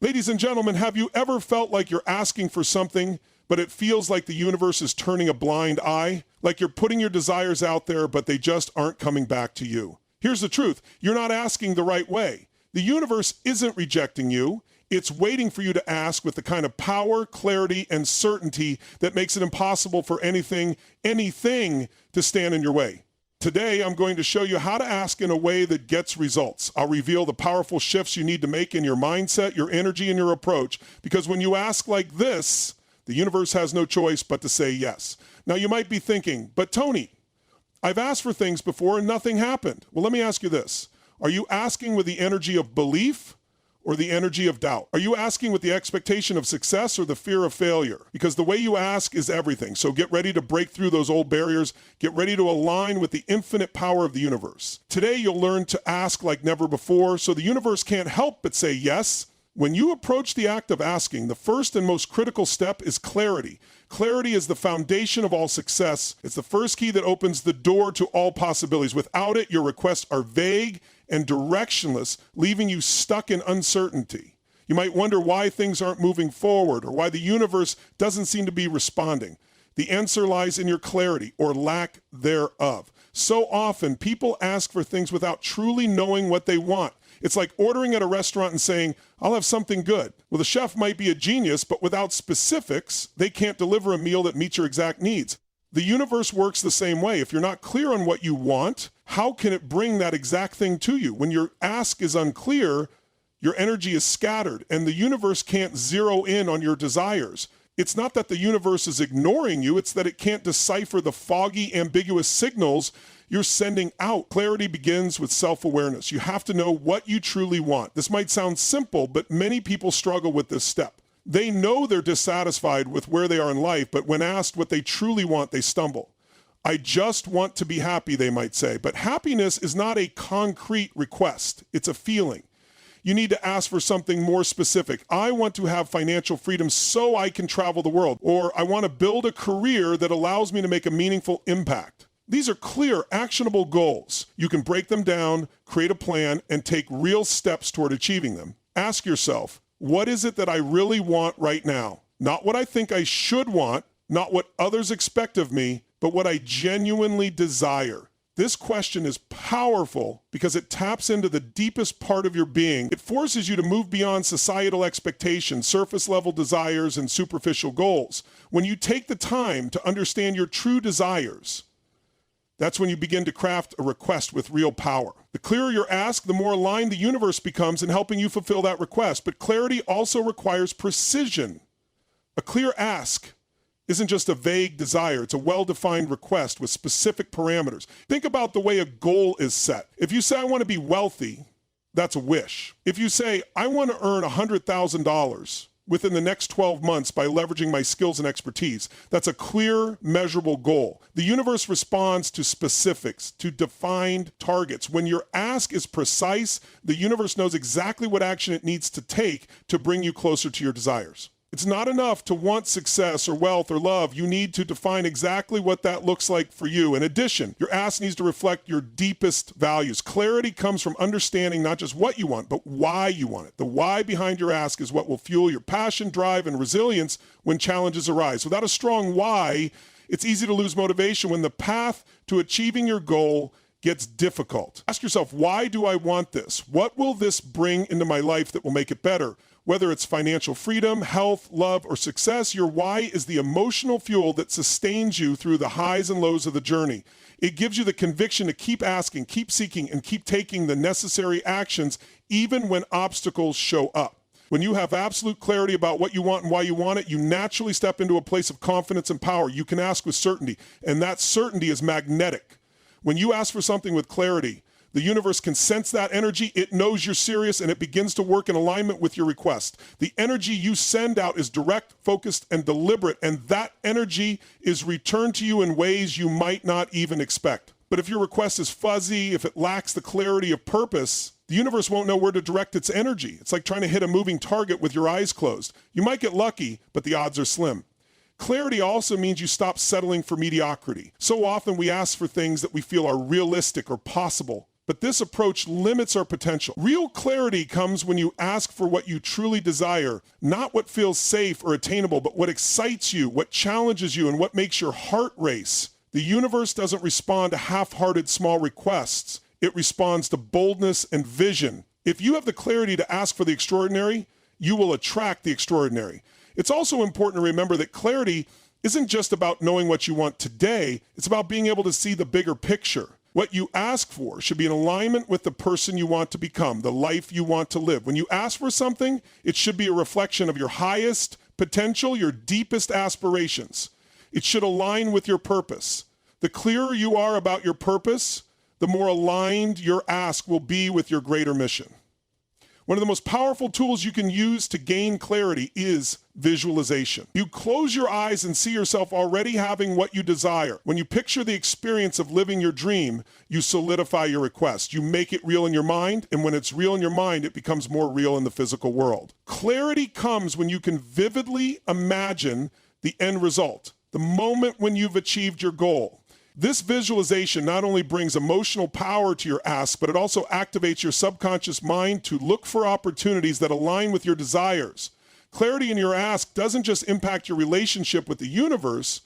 Ladies and gentlemen, have you ever felt like you're asking for something, but it feels like the universe is turning a blind eye? Like you're putting your desires out there, but they just aren't coming back to you? Here's the truth. You're not asking the right way. The universe isn't rejecting you. It's waiting for you to ask with the kind of power, clarity, and certainty that makes it impossible for anything to stand in your way. Today, I'm going to show you how to ask in a way that gets results. I'll reveal the powerful shifts you need to make in your mindset, your energy, and your approach, because when you ask like this, the universe has no choice but to say yes. Now, you might be thinking, but Tony, I've asked for things before and nothing happened. Well, let me ask you this. Are you asking with the energy of belief or the energy of doubt? Are you asking with the expectation of success or the fear of failure? Because the way you ask is everything. So get ready to break through those old barriers. Get ready to align with the infinite power of the universe. Today, you'll learn to ask like never before, so the universe can't help but say yes. When you approach the act of asking, the first and most critical step is clarity. Clarity is the foundation of all success. It's the first key that opens the door to all possibilities. Without it, your requests are vague and directionless, leaving you stuck in uncertainty. You might wonder why things aren't moving forward or why the universe doesn't seem to be responding. The answer lies in your clarity or lack thereof. So often, people ask for things without truly knowing what they want. It's like ordering at a restaurant and saying, I'll have something good. Well, the chef might be a genius, but without specifics, they can't deliver a meal that meets your exact needs. The universe works the same way. If you're not clear on what you want, how can it bring that exact thing to you? When your ask is unclear, your energy is scattered, and the universe can't zero in on your desires. It's not that the universe is ignoring you, it's that it can't decipher the foggy, ambiguous signals you're sending out. Clarity begins with self-awareness. You have to know what you truly want. This might sound simple, but many people struggle with this step. They know they're dissatisfied with where they are in life, but when asked what they truly want, they stumble. I just want to be happy, they might say. But happiness is not a concrete request. It's a feeling. You need to ask for something more specific. I want to have financial freedom so I can travel the world. Or I want to build a career that allows me to make a meaningful impact. These are clear, actionable goals. You can break them down, create a plan, and take real steps toward achieving them. Ask yourself, what is it that I really want right now? Not what I think I should want, not what others expect of me, but what I genuinely desire. This question is powerful because it taps into the deepest part of your being. It forces you to move beyond societal expectations, surface-level desires, and superficial goals. When you take the time to understand your true desires, that's when you begin to craft a request with real power. The clearer your ask, the more aligned the universe becomes in helping you fulfill that request. But clarity also requires precision. A clear ask isn't just a vague desire. It's a well-defined request with specific parameters. Think about the way a goal is set. If you say, I want to be wealthy, that's a wish. If you say, I want to earn $100,000 within the next 12 months by leveraging my skills and expertise, that's a clear, measurable goal. The universe responds to specifics, to defined targets. When your ask is precise, the universe knows exactly what action it needs to take to bring you closer to your desires. It's not enough to want success or wealth or love. You need to define exactly what that looks like for you. In addition, your ask needs to reflect your deepest values. Clarity comes from understanding not just what you want, but why you want it. The why behind your ask is what will fuel your passion, drive, and resilience when challenges arise. Without a strong why, it's easy to lose motivation when the path to achieving your goal gets difficult. Ask yourself, why do I want this? What will this bring into my life that will make it better? Whether it's financial freedom, health, love, or success, your why is the emotional fuel that sustains you through the highs and lows of the journey. It gives you the conviction to keep asking, keep seeking, and keep taking the necessary actions even when obstacles show up. When you have absolute clarity about what you want and why you want it, you naturally step into a place of confidence and power. You can ask with certainty, and that certainty is magnetic. When you ask for something with clarity, the universe can sense that energy. It knows you're serious, and it begins to work in alignment with your request. The energy you send out is direct, focused, and deliberate, and that energy is returned to you in ways you might not even expect. But if your request is fuzzy, if it lacks the clarity of purpose, the universe won't know where to direct its energy. It's like trying to hit a moving target with your eyes closed. You might get lucky, but the odds are slim. Clarity also means you stop settling for mediocrity. So often we ask for things that we feel are realistic or possible. but this approach limits our potential. Real clarity comes when you ask for what you truly desire, not what feels safe or attainable, but what excites you, what challenges you, and what makes your heart race. The universe doesn't respond to half-hearted small requests. It responds to boldness and vision. If you have the clarity to ask for the extraordinary, you will attract the extraordinary. It's also important to remember that clarity isn't just about knowing what you want today, it's about being able to see the bigger picture. What you ask for should be in alignment with the person you want to become, the life you want to live. When you ask for something, it should be a reflection of your highest potential, your deepest aspirations. It should align with your purpose. The clearer you are about your purpose, the more aligned your ask will be with your greater mission. One of the most powerful tools you can use to gain clarity is visualization. You close your eyes and see yourself already having what you desire. When you picture the experience of living your dream, you solidify your request. You make it real in your mind, and when it's real in your mind, it becomes more real in the physical world. Clarity comes when you can vividly imagine the end result, the moment when you've achieved your goal. This visualization not only brings emotional power to your ask, but it also activates your subconscious mind to look for opportunities that align with your desires. Clarity in your ask doesn't just impact your relationship with the universe,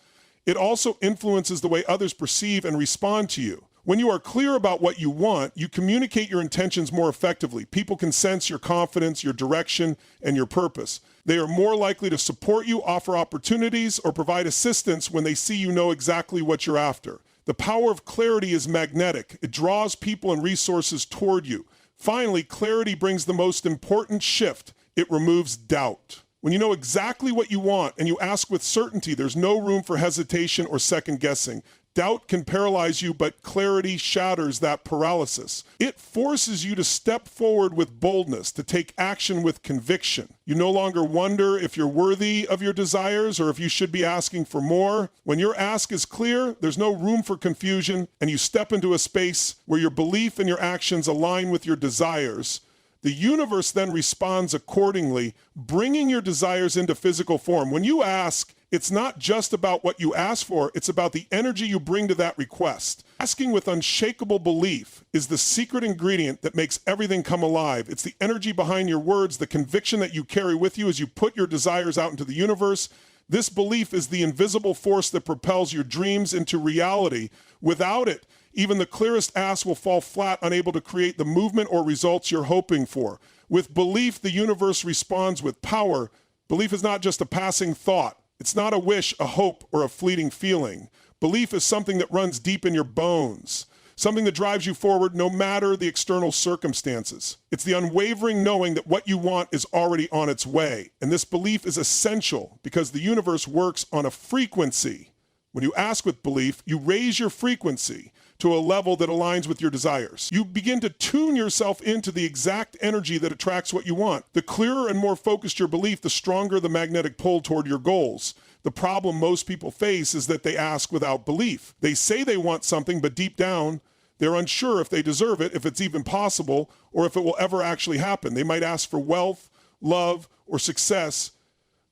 it also influences the way others perceive and respond to you. When you are clear about what you want, you communicate your intentions more effectively. People can sense your confidence, your direction, and your purpose. They are more likely to support you, offer opportunities, or provide assistance when they see you know exactly what you're after. The power of clarity is magnetic. It draws people and resources toward you. Finally, clarity brings the most important shift. It removes doubt. When you know exactly what you want and you ask with certainty, there's no room for hesitation or second guessing. Doubt can paralyze you, but clarity shatters that paralysis. It forces you to step forward with boldness, to take action with conviction. You no longer wonder if you're worthy of your desires or if you should be asking for more. When your ask is clear, there's no room for confusion, and you step into a space where your belief and your actions align with your desires. The universe then responds accordingly, bringing your desires into physical form. When you ask, it's not just about what you ask for, it's about the energy you bring to that request. Asking with unshakable belief is the secret ingredient that makes everything come alive. It's the energy behind your words, the conviction that you carry with you as you put your desires out into the universe. This belief is the invisible force that propels your dreams into reality. Without it, even the clearest ask will fall flat, unable to create the movement or results you're hoping for. With belief, the universe responds with power. Belief is not just a passing thought. It's not a wish, a hope, or a fleeting feeling. Belief is something that runs deep in your bones, something that drives you forward no matter the external circumstances. It's the unwavering knowing that what you want is already on its way. And this belief is essential because the universe works on a frequency. When you ask with belief, you raise your frequency to a level that aligns with your desires. You begin to tune yourself into the exact energy that attracts what you want. The clearer and more focused your belief, the stronger the magnetic pull toward your goals. The problem most people face is that they ask without belief. They say they want something, but deep down, they're unsure if they deserve it, if it's even possible, or if it will ever actually happen. They might ask for wealth, love, or success,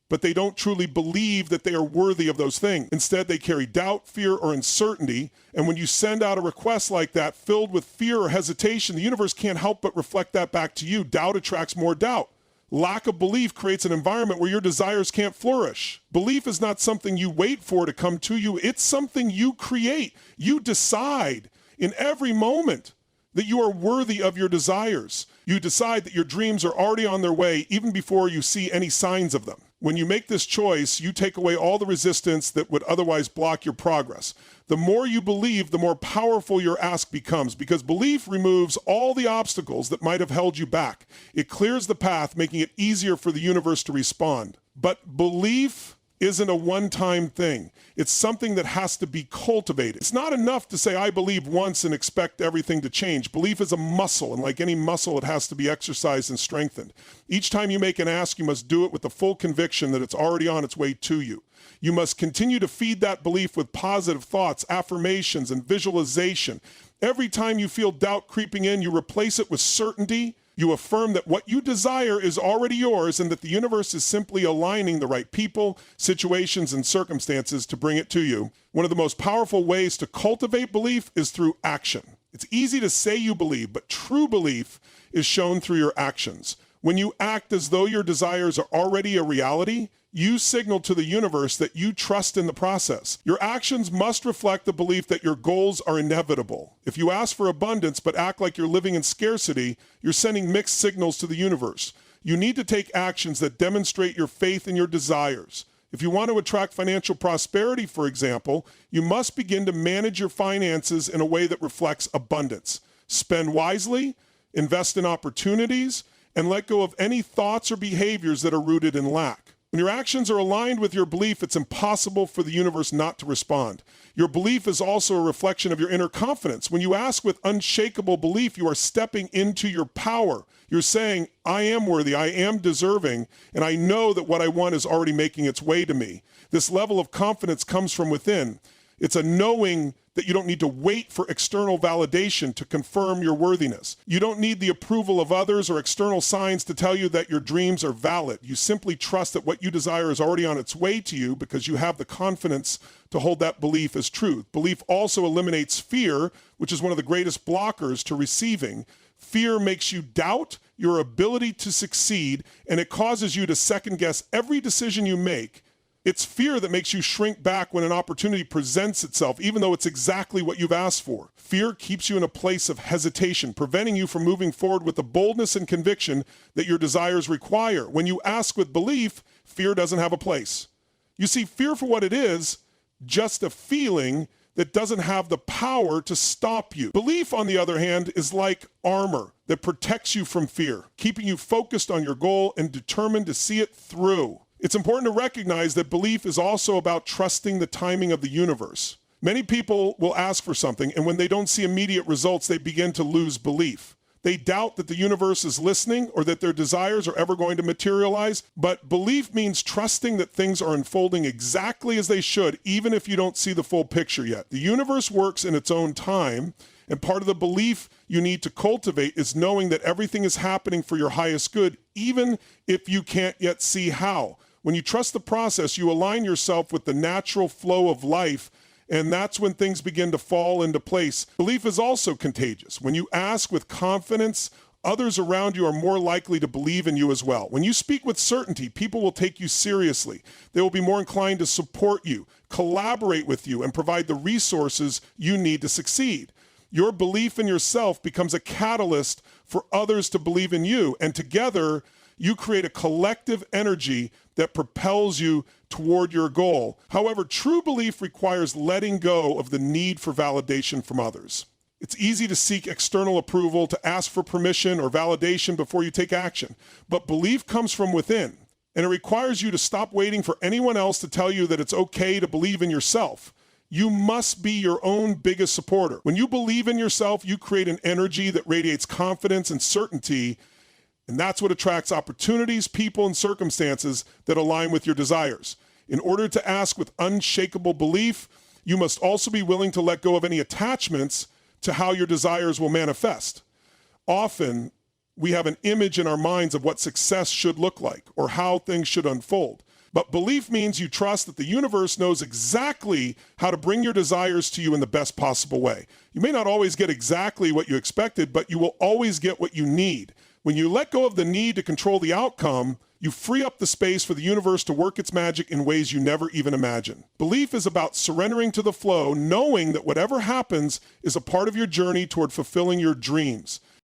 but they don't truly believe that they are worthy of those things. Instead, they carry doubt, fear, or uncertainty. And when you send out a request like that, filled with fear or hesitation, the universe can't help but reflect that back to you. Doubt attracts more doubt. Lack of belief creates an environment where your desires can't flourish. Belief is not something you wait for to come to you. It's something you create. You decide in every moment that you are worthy of your desires. You decide that your dreams are already on their way even before you see any signs of them. When you make this choice, you take away all the resistance that would otherwise block your progress. The more you believe, the more powerful your ask becomes, because belief removes all the obstacles that might have held you back. It clears the path, making it easier for the universe to respond. But belief isn't a one-time thing. It's something that has to be cultivated. It's not enough to say, I believe once and expect everything to change. Belief is a muscle, and like any muscle, it has to be exercised and strengthened. Each time you make an ask, you must do it with the full conviction that it's already on its way to you. You must continue to feed that belief with positive thoughts, affirmations, and visualization. Every time you feel doubt creeping in, you replace it with certainty. You affirm that what you desire is already yours and that the universe is simply aligning the right people, situations, and circumstances to bring it to you. One of the most powerful ways to cultivate belief is through action. It's easy to say you believe, but true belief is shown through your actions. When you act as though your desires are already a reality, you signal to the universe that you trust in the process. Your actions must reflect the belief that your goals are inevitable. If you ask for abundance but act like you're living in scarcity, you're sending mixed signals to the universe. You need to take actions that demonstrate your faith in your desires. If you want to attract financial prosperity, for example, you must begin to manage your finances in a way that reflects abundance. Spend wisely, invest in opportunities, and let go of any thoughts or behaviors that are rooted in lack. When your actions are aligned with your belief, it's impossible for the universe not to respond. Your belief is also a reflection of your inner confidence. When you ask with unshakable belief, you are stepping into your power. You're saying, I am worthy, I am deserving, and I know that what I want is already making its way to me. This level of confidence comes from within. It's a knowing that you don't need to wait for external validation to confirm your worthiness. You don't need the approval of others or external signs to tell you that your dreams are valid. You simply trust that what you desire is already on its way to you because you have the confidence to hold that belief as truth. Belief also eliminates fear, which is one of the greatest blockers to receiving. Fear makes you doubt your ability to succeed, and it causes you to second-guess every decision you make. It's fear that makes you shrink back when an opportunity presents itself, even though it's exactly what you've asked for. Fear keeps you in a place of hesitation, preventing you from moving forward with the boldness and conviction that your desires require. When you ask with belief, fear doesn't have a place. You see fear for what it is, just a feeling that doesn't have the power to stop you. Belief, on the other hand, is like armor that protects you from fear, keeping you focused on your goal and determined to see it through. It's important to recognize that belief is also about trusting the timing of the universe. Many people will ask for something, and when they don't see immediate results, they begin to lose belief. They doubt that the universe is listening or that their desires are ever going to materialize. But belief means trusting that things are unfolding exactly as they should, even if you don't see the full picture yet. The universe works in its own time, and part of the belief you need to cultivate is knowing that everything is happening for your highest good, even if you can't yet see how. When you trust the process, you align yourself with the natural flow of life, and that's when things begin to fall into place. Belief is also contagious. When you ask with confidence, others around you are more likely to believe in you as well. When you speak with certainty, people will take you seriously. They will be more inclined to support you, collaborate with you, and provide the resources you need to succeed. Your belief in yourself becomes a catalyst for others to believe in you, and together, you create a collective energy that propels you toward your goal. However, true belief requires letting go of the need for validation from others. It's easy to seek external approval, to ask for permission or validation before you take action. But belief comes from within, and it requires you to stop waiting for anyone else to tell you that it's okay to believe in yourself. You must be your own biggest supporter. When you believe in yourself, you create an energy that radiates confidence and certainty. And that's what attracts opportunities, people, and circumstances that align with your desires. In order to ask with unshakable belief, you must also be willing to let go of any attachments to how your desires will manifest. Often, we have an image in our minds of what success should look like or how things should unfold. But belief means you trust that the universe knows exactly how to bring your desires to you in the best possible way. You may not always get exactly what you expected, but you will always get what you need. When you let go of the need to control the outcome, you free up the space for the universe to work its magic in ways you never even imagined. Belief is about surrendering to the flow, knowing that whatever happens is a part of your journey toward fulfilling your dreams.